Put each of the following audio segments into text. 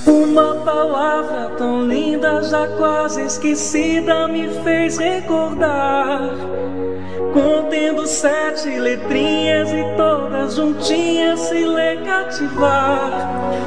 Uma palavra tão linda, já quase esquecida, me fez recordar. Contendo 7 letrinhas e todas juntinhas se lê cativar.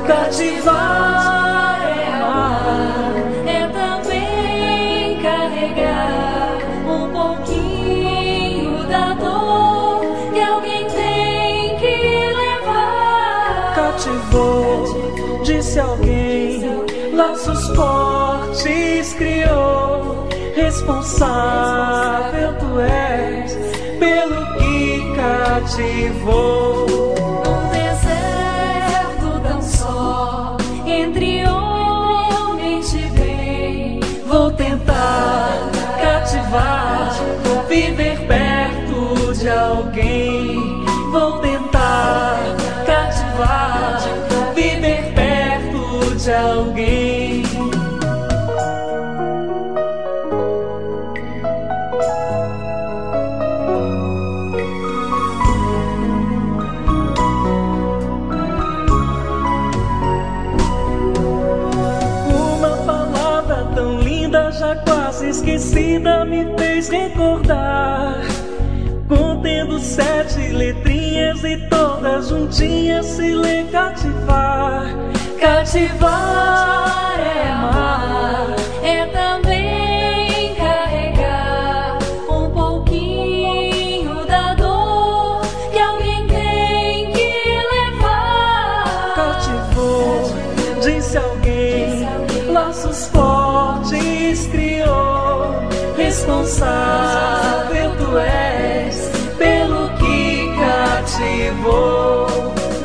Cativar é amar, é também carregar um pouquinho da dor que alguém tem que levar. Cativou, disse alguém, laços fortes criou. Responsável tu és pelo que cativou. Num deserto tão só, entre homens de bem, vou tentar cativar, viver perto de alguém. Vou tentar cativar, viver perto de alguém. Já quase esquecida, me fez recordar. Contendo 7 letrinhas e todas juntinhas se lê cativar. Cativar é amar, é também carregar um pouquinho da dor que alguém tem que levar. Cativou, disse alguém, laços fortes criou. Responsável tu és pelo que cativou.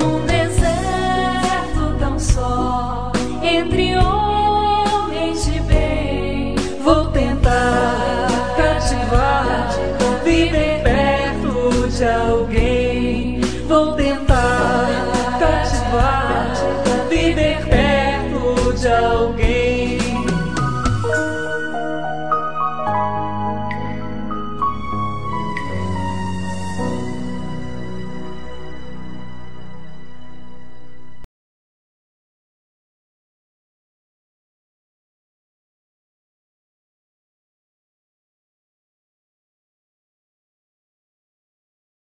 Num deserto tão só, entre homens de bem, vou tentar cativar, viver perto de alguém. Vou tentar